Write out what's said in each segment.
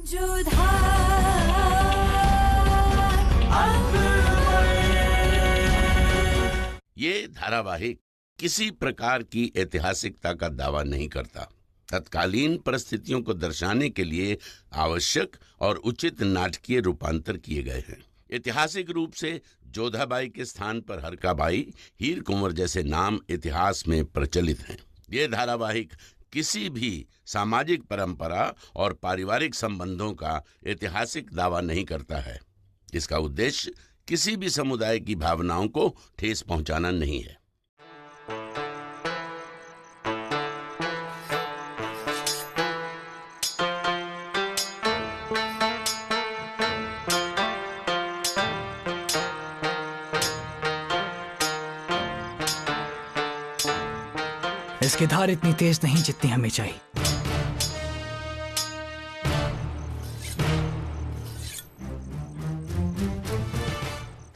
ये धारावाहिक किसी प्रकार की ऐतिहासिकता का दावा नहीं करता। तत्कालीन परिस्थितियों को दर्शाने के लिए आवश्यक और उचित नाटकीय रूपांतर किए गए हैं। ऐतिहासिक रूप से जोधाबाई के स्थान पर हरकाबाई, हीर कुंवर जैसे नाम इतिहास में प्रचलित हैं। ये धारावाहिक किसी भी सामाजिक परंपरा और पारिवारिक संबंधों का ऐतिहासिक दावा नहीं करता है। इसका उद्देश्य किसी भी समुदाय की भावनाओं को ठेस पहुंचाना नहीं है। इसकी धार इतनी तेज नहीं जितनी हमें चाहिए।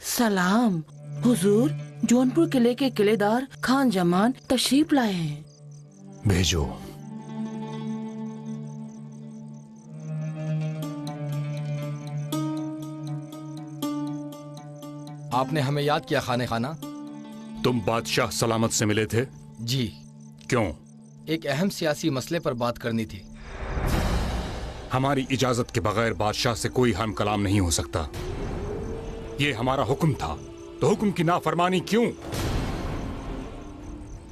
सलाम हुजूर, जौनपुर किले के किलेदार खान जमान तशरीफ लाए हैं। भेजो। आपने हमें याद किया खाने खाना। तुम बादशाह सलामत से मिले थे? जी। क्यों? एक अहम सियासी मसले पर बात करनी थी। हमारी इजाजत के बगैर बादशाह से कोई हम कलाम नहीं हो सकता। ये हमारा हुक्म था, तो हुक्म की नाफरमानी क्यों?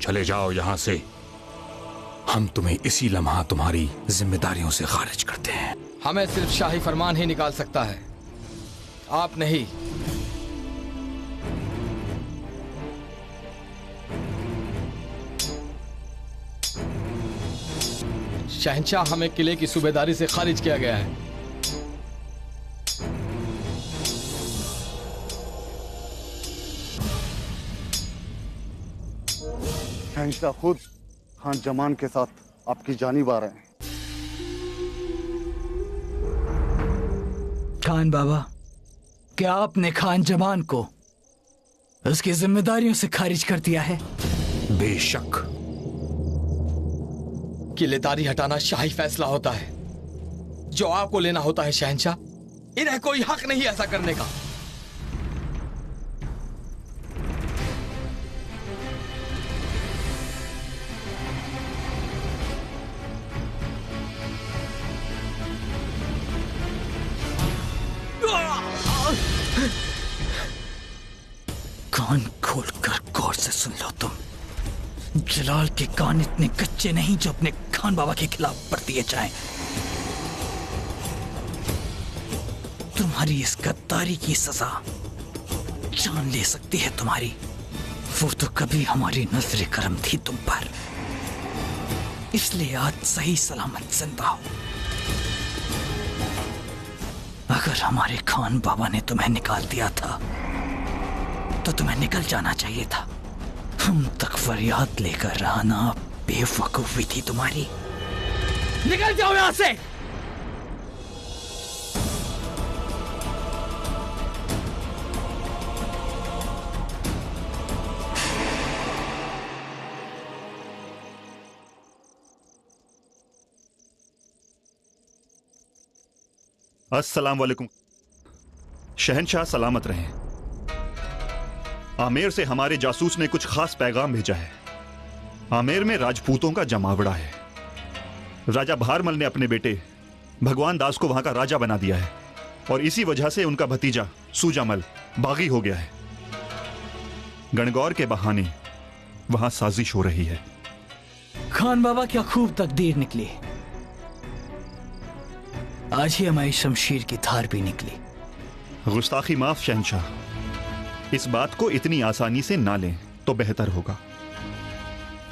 चले जाओ यहां से। हम तुम्हें इसी लम्हा तुम्हारी जिम्मेदारियों से खारिज करते हैं। हमें सिर्फ शाही फरमान ही निकाल सकता है, आप नहीं। शहंशाह, हमें किले की सूबेदारी से खारिज किया गया है। शहंशाह खुद खान जमान के साथ आपकी जानिब आ रहे हैं। खान बाबा, क्या आपने खान जमान को उसकी जिम्मेदारियों से खारिज कर दिया है? बेशक। किलेदारी हटाना शाही फैसला होता है जो आपको लेना होता है शहंशाह। इन्हें कोई हक नहीं ऐसा करने का। कान खोलकर गौर से सुन लो तुम। जलाल के कान इतने कच्चे नहीं जो अपने खान बाबा के खिलाफ पर दिए जाएं। तुम्हारी इस गद्दारी की सजा जान ले सकती है तुम्हारी। वो तो कभी हमारी नजर करम थी तुम पर, इसलिए आज सही सलामत जिंदा हो। अगर हमारे खान बाबा ने तुम्हें निकाल दिया था तो तुम्हें निकल जाना चाहिए था। हम तक फरियाद लेकर रहना बेवकूफी थी तुम्हारी। निकल जाओ यहां से। अस्सलाम वालेकुम। शहंशाह सलामत रहें। आमेर से हमारे जासूस ने कुछ खास पैगाम भेजा है। आमेर में राजपूतों का जमावड़ा है। राजा भारमल ने अपने बेटे भगवान दास को वहां का राजा बना दिया है और इसी वजह से उनका भतीजा सूजामल बागी हो गया है। गणगौर के बहाने वहां साजिश हो रही है। खान बाबा क्या खूब तकदीर निकली। आज ही हमारी शमशीर की धार भी निकली। गुस्ताखी माफ शहंशाह। इस बात को इतनी आसानी से ना लें तो बेहतर होगा।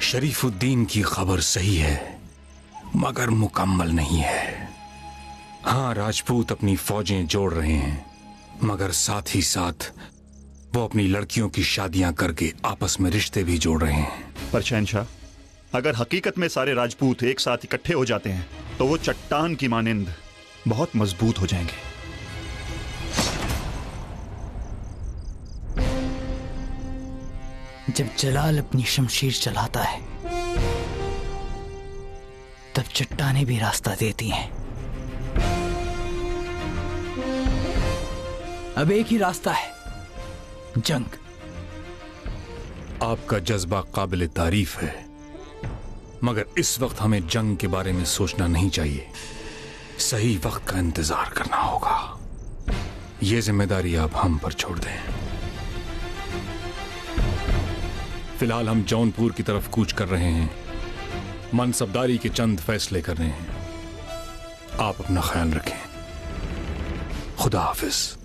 शरीफुद्दीन की खबर सही है मगर मुकम्मल नहीं है। हाँ, राजपूत अपनी फौजें जोड़ रहे हैं मगर साथ ही साथ वो अपनी लड़कियों की शादियां करके आपस में रिश्ते भी जोड़ रहे हैं। पर शहंशाह, अगर हकीकत में सारे राजपूत एक साथ इकट्ठे हो जाते हैं तो वो चट्टान की मानिंद बहुत मजबूत हो जाएंगे। जब जलाल अपनी शमशीर चलाता है तब चट्टानें भी रास्ता देती हैं। अब एक ही रास्ता है, जंग। आपका जज्बा काबिल तारीफ है, मगर इस वक्त हमें जंग के बारे में सोचना नहीं चाहिए। सही वक्त का इंतजार करना होगा। ये जिम्मेदारी आप हम पर छोड़ दें। फिलहाल हम जौनपुर की तरफ कूच कर रहे हैं। मनसबदारी के चंद फैसले कर रहे हैं। आप अपना ख्याल रखें। खुदा हाफिज।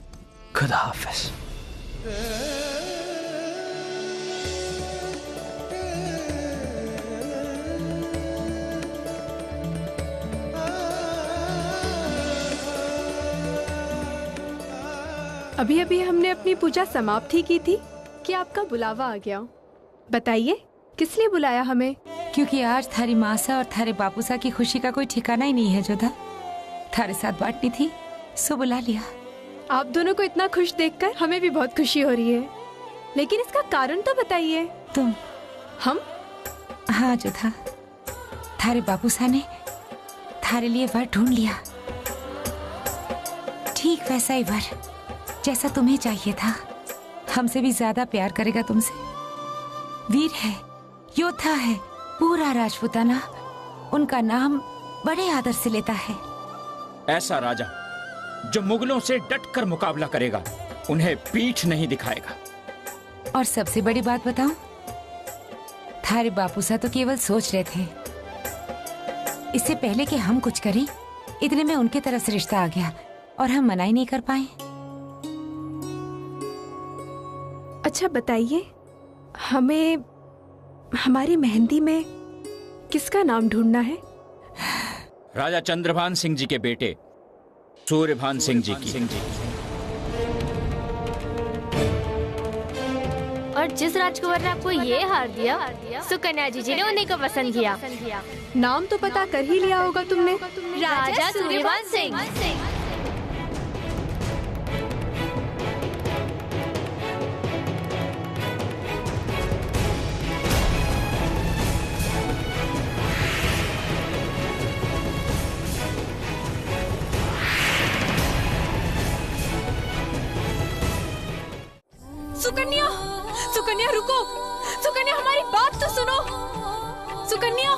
खुदा हाफिज। अभी अभी हमने अपनी पूजा समाप्त ही की थी कि आपका बुलावा आ गया। बताइए किस लिए बुलाया हमें? क्योंकि आज थारी मासा और थारे बापूसा की खुशी का कोई ठिकाना ही नहीं है जोधा। थारे साथ बांटनी थी सो बुला लिया। आप दोनों को इतना खुश देखकर हमें भी बहुत खुशी हो रही है, लेकिन इसका कारण तो बताइए। तुम? हम? हाँ जोधा, थारे बापूसा ने थारे लिए वर ढूंढ लिया। ठीक वैसा ही वर जैसा तुम्हें चाहिए था। हमसे भी ज्यादा प्यार करेगा तुमसे। वीर है, योद्धा है, पूरा राजपूताना उनका नाम बड़े आदर से लेता है। ऐसा राजा जो मुगलों से डटकर मुकाबला करेगा, उन्हें पीठ नहीं दिखाएगा। और सबसे बड़ी बात बताऊं, थारे बापूसा तो केवल सोच रहे थे। इससे पहले कि हम कुछ करें, इतने में उनके तरफ से रिश्ता आ गया और हम मना ही नहीं कर पाए। अच्छा बताइए, हमें हमारी मेहंदी में किसका नाम ढूंढना है? राजा चंद्रभान सिंह जी के बेटे सूर्यभान सिंह जी की। और जिस राजकुमार ने आपको ये हार दिया, सुकन्या जी ने उन्हीं को पसंद किया। नाम तो पता कर ही लिया होगा तुमने। राजा सूर्यभान सिंह। सुकन्या, सुकन्या रुको। सुकन्या हमारी बात तो सुनो। सुकन्या,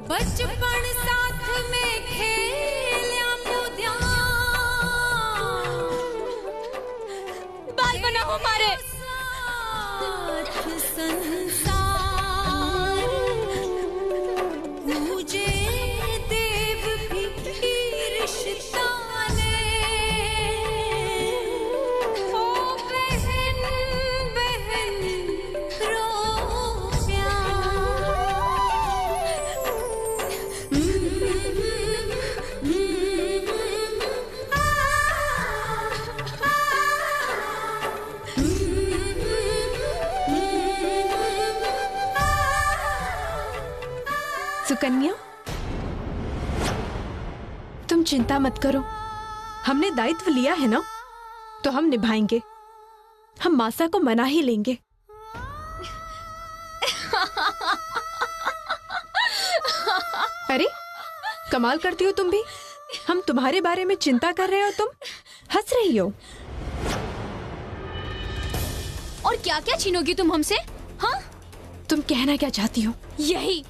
बचपन साथ में खेल्या कूद्या, बाल बना हमारे। सुकन्या, तुम चिंता मत करो। हमने दायित्व लिया है ना, तो हम निभाएंगे। हम मासा को मना ही लेंगे। अरे कमाल करती हो तुम भी। हम तुम्हारे बारे में चिंता कर रहे हो, तुम हंस रही हो। और क्या क्या छीनोगी तुम हमसे? हाँ, तुम कहना क्या चाहती हो? यही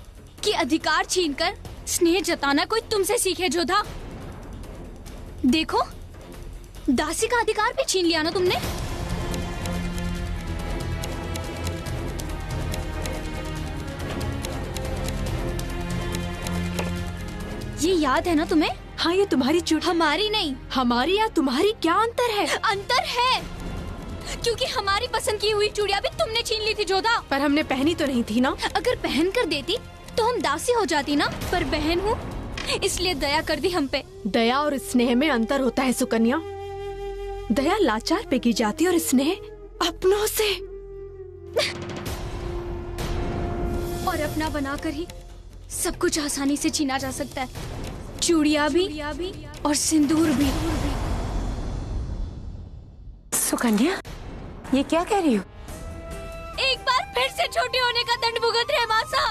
कि अधिकार छीनकर स्नेह जताना कोई तुमसे सीखे जोधा। देखो, दासी का अधिकार भी छीन लिया ना तुमने। ये याद है ना तुम्हें? हाँ, ये तुम्हारी चूड़ी। हमारी नहीं। हमारी या तुम्हारी क्या अंतर है? अंतर है, क्योंकि हमारी पसंद की हुई चूड़ियां भी तुमने छीन ली थी जोधा। पर हमने पहनी तो नहीं थी ना। अगर पहन कर देती तो हम दासी हो जाती ना, पर बहन हूँ इसलिए दया कर दी हम पे। दया और स्नेह में अंतर होता है सुकन्या। दया लाचार पे की जाती और स्नेह अपनों से। और अपना बनाकर ही सब कुछ आसानी से छीना जा सकता है, चूड़ियां भी और सिंदूर भी। सुकन्या, ये क्या कह रही हो? एक बार फिर से छोटी होने का दंड भुगत रहे मासा।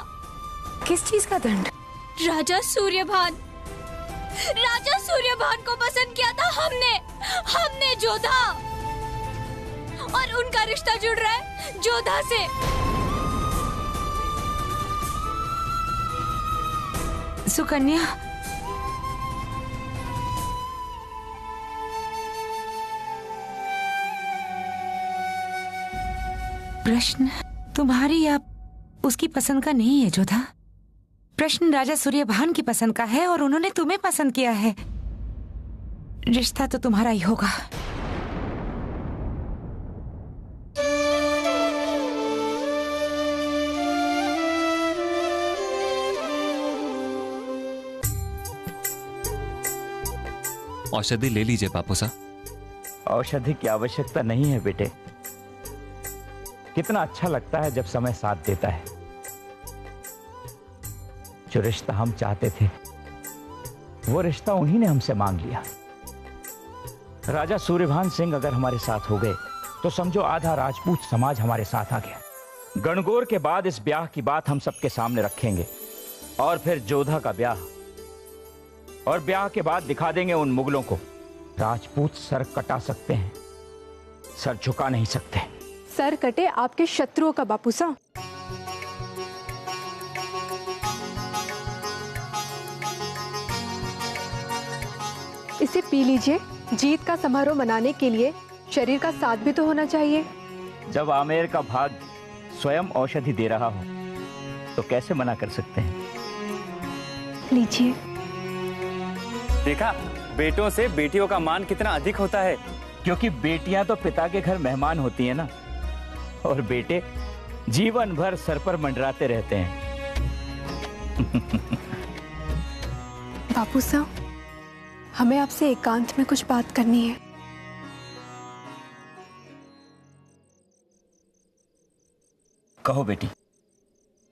किस चीज का दंड? राजा सूर्यभान को पसंद किया था हमने जोधा, और उनका रिश्ता जुड़ रहा है जोधा से। सुकन्या, प्रश्न तुम्हारी या उसकी पसंद का नहीं है जोधा। प्रश्न राजा सूर्यभान की पसंद का है और उन्होंने तुम्हें पसंद किया है। रिश्ता तो तुम्हारा ही होगा। औषधि ले लीजिए बापू साहब। औषधि की आवश्यकता नहीं है बेटे। कितना अच्छा लगता है जब समय साथ देता है। जो रिश्ता हम चाहते थे वो रिश्ता उन्हीं ने हमसे मांग लिया। राजा सूर्यभान सिंह अगर हमारे साथ हो गए तो समझो आधा राजपूत समाज हमारे साथ आ गया। गणगौर के बाद इस ब्याह की बात हम सबके सामने रखेंगे और फिर जोधा का ब्याह, और ब्याह के बाद दिखा देंगे उन मुगलों को राजपूत सर कटा सकते हैं, सर झुका नहीं सकते। सर कटे आपके शत्रुओं का बापू साहब। इसे पी लीजिए। जीत का समारोह मनाने के लिए शरीर का साथ भी तो होना चाहिए। जब आमेर का भाग स्वयं औषधि दे रहा हो तो कैसे मना कर सकते हैं। लीजिए। देखा, बेटों से बेटियों का मान कितना अधिक होता है। क्योंकि बेटियां तो पिता के घर मेहमान होती हैं ना, और बेटे जीवन भर सर पर मंडराते रहते हैं। बापू साहब, हमें आपसे एकांत में कुछ बात करनी है। कहो बेटी,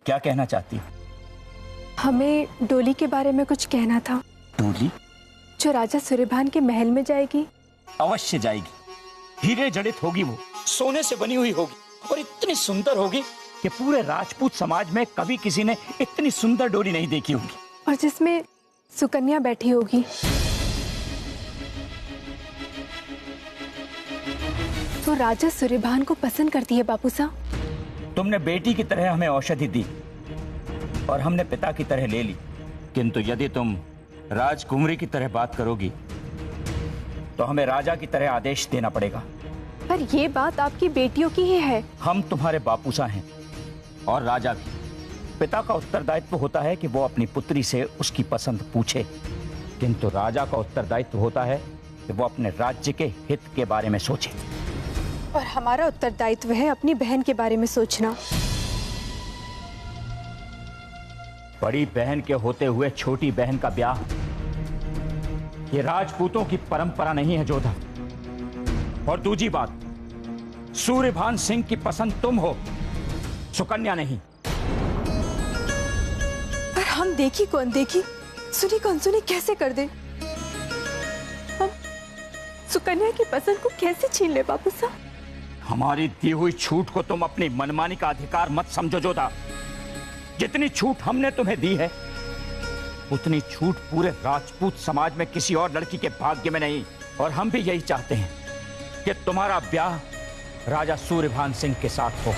क्या कहना चाहती हो? हमें डोली के बारे में कुछ कहना था। डोली? जो राजा सूर्यभान के महल में जाएगी। अवश्य जाएगी। हीरे जड़ित होगी, वो सोने से बनी हुई होगी और इतनी सुंदर होगी कि पूरे राजपूत समाज में कभी किसी ने इतनी सुंदर डोली नहीं देखी होगी। और जिसमें सुकन्या बैठी होगी। तो राजा सूर्यभान को पसंद करती है बापू साहब। तुमने बेटी की तरह हमें औषधि दी और हमने पिता की तरह ले ली, किंतु यदि तुम राजकुमारी की तरह बात करोगी तो हमें राजा की तरह आदेश देना पड़ेगा। पर ये बात आपकी बेटियों की ही है। हम तुम्हारे बापूसा हैं और राजा भी। पिता का उत्तरदायित्व होता है कि वो अपनी पुत्री से उसकी पसंद पूछे, किंतु राजा का उत्तरदायित्व होता है कि वो अपने राज्य के हित के बारे में सोचे। और हमारा उत्तरदायित्व है अपनी बहन के बारे में सोचना। बड़ी बहन के होते हुए छोटी बहन का ब्याह, ये राजपूतों की परंपरा नहीं है जोधा। और दूसरी बात, सूर्यभान सिंह की पसंद तुम हो, सुकन्या नहीं। पर हम देखी कौन देखी, सुनी कौन सुनी कैसे कर दे। हम सुकन्या की पसंद को कैसे छीन ले बापू साहब। हमारी दी हुई छूट को तुम अपनी मनमानी का अधिकार मत समझो जोधा। जितनी छूट हमने तुम्हें दी है उतनी छूट पूरे राजपूत समाज में किसी और लड़की के भाग्य में नहीं। और हम भी यही चाहते हैं कि तुम्हारा ब्याह राजा सूर्यभान सिंह के साथ हो।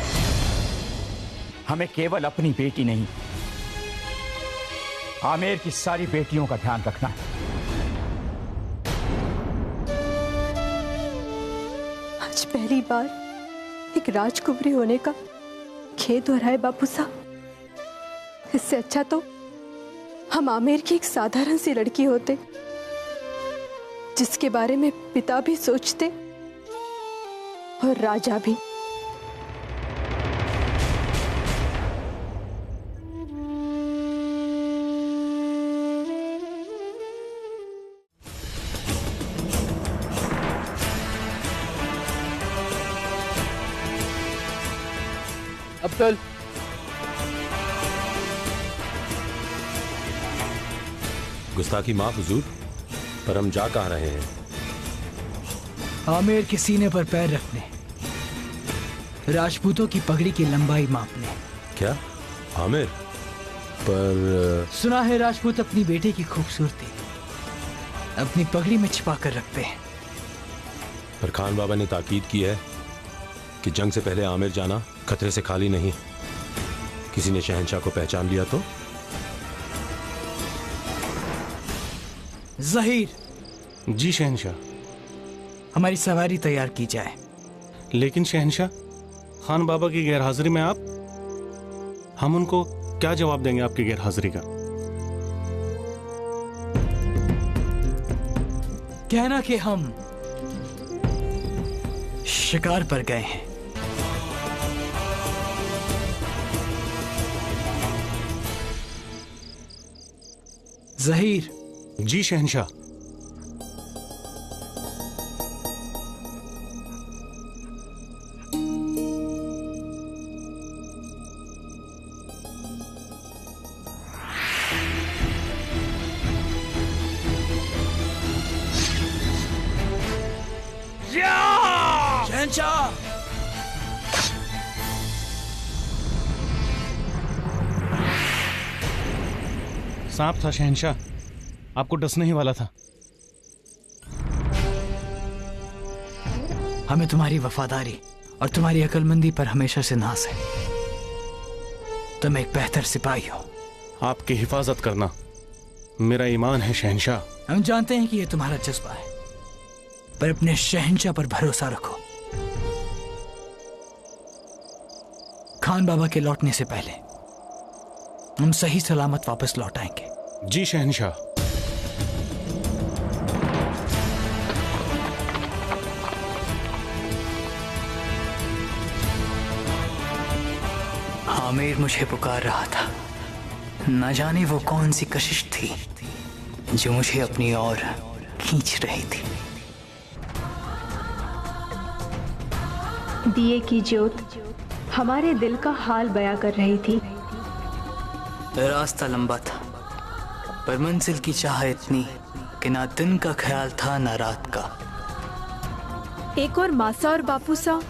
हमें केवल अपनी बेटी नहीं, आमेर की सारी बेटियों का ध्यान रखना है। आज पहली बार एक राजकुमारी होने का खेद हो रहा है बापू साहब। इससे अच्छा तो हम आमेर की एक साधारण सी लड़की होते, जिसके बारे में पिता भी सोचते और राजा भी। अब्दुल, गुस्ताखी माफ हुजूर, पर हम जा कहाँ रहे हैं? आमेर के सीने पर पैर रखने, राजपूतों की पगड़ी की लंबाई मापने। क्या? आमेर? पर सुना है राजपूत अपनी बेटे की खूबसूरती अपनी पगड़ी में छिपा कर रखते हैं। पर खान बाबा ने ताकीद की है कि जंग से पहले आमिर जाना खतरे से खाली नहीं। किसी ने शहंशाह को पहचान लिया तो? ज़हीर। जी शहंशाह। हमारी सवारी तैयार की जाए। लेकिन शहंशाह, खान बाबा की गैरहाजिरी में आप, हम उनको क्या जवाब देंगे आपकी गैरहाजिरी का? कहना कि हम शिकार पर गए हैं। ज़हीर। जी शहंशाह। शहंशाह। सांप था शहंशाह, आपको डसने ही वाला था। हमें तुम्हारी वफादारी और तुम्हारी अक्लमंदी पर हमेशा से नाज है। तुम एक बेहतर सिपाही हो। आपकी हिफाजत करना मेरा ईमान है शहंशाह। हम जानते हैं कि यह तुम्हारा जज्बा है, पर अपने शहंशाह पर भरोसा रखो। खान बाबा के लौटने से पहले हम सही सलामत वापस लौट आएंगे। जी शहंशाह। आमिर मुझे पुकार रहा था। न जाने वो कौन सी कशिश थी जो मुझे अपनी ओर खींच रही थी। दिए की ज्योत हमारे दिल का हाल बयां कर रही थी। रास्ता लंबा था, पर मंजिल की चाह इतनी कि ना दिन का ख्याल था ना रात का। एक और मासा और बापूसा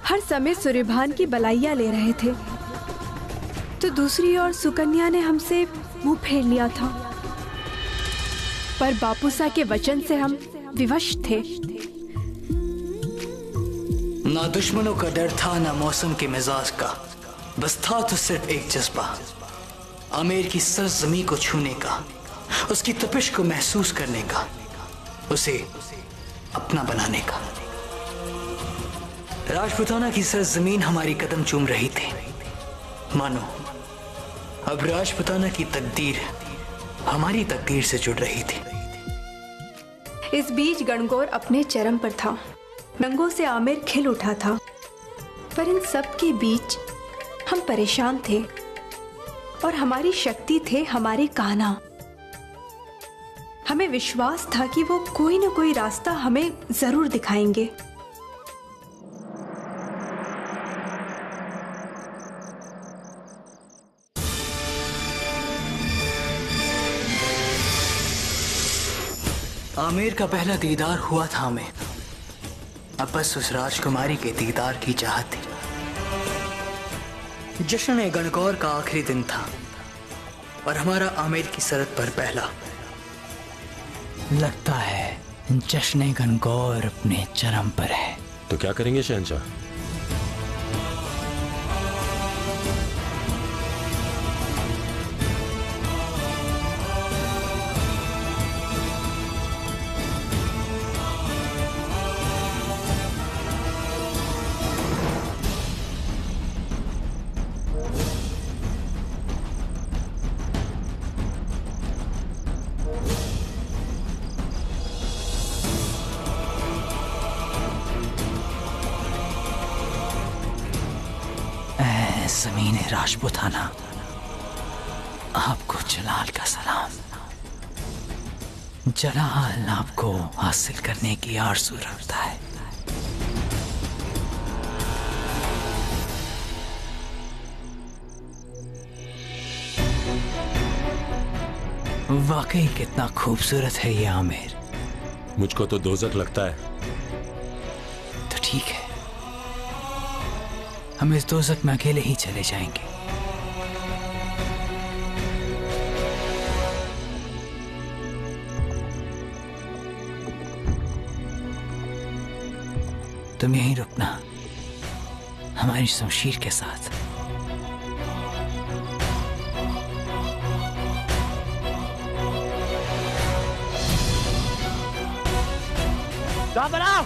हर समय सूर्यभान की बलाइयां ले रहे थे, तो दूसरी ओर सुकन्या ने हमसे मुंह फेर लिया था। पर बापूसा के वचन से हम विवश थे। ना दुश्मनों का डर था ना मौसम के मिजाज का, बस था तो सिर्फ एक जज्बा, आमिर की सरजमी को छूने का, उसकी तपिश को महसूस करने का, उसे अपना बनाने का। राजपुताना की सरजमीन हमारी कदम चूम रही थी। मानो अब राजपुताना की तकदीर हमारी तकदीर से जुड़ रही थी। इस बीच गणगौर अपने चरम पर था। रंगों से आमिर खिल उठा था, पर इन सब के बीच हम परेशान थे और हमारी शक्ति थे हमारे कान्हा। हमें विश्वास था कि वो कोई ना कोई रास्ता हमें जरूर दिखाएंगे। आमिर का पहला दीदार हुआ था हमें। अब बस उस राजकुमारी के दीदार की चाहत थी। जश्न गणगौर का आखिरी दिन था और हमारा आमिर की सरहद पर पहला। लगता है जश्न गणगौर अपने चरम पर है। तो क्या करेंगे शहंशाह? ज़मीन राजपुताना, आपको जलाल का सलाम। जलाल आपको हासिल करने की आरज़ू रखता है। वाकई कितना खूबसूरत है ये आमिर। मुझको तो दोज़ख लगता है। तो ठीक है, हम इस दोज़ख में अकेले ही चले जाएंगे। तुम यहीं रुकना हमारी शमशीर के साथ। बनाओ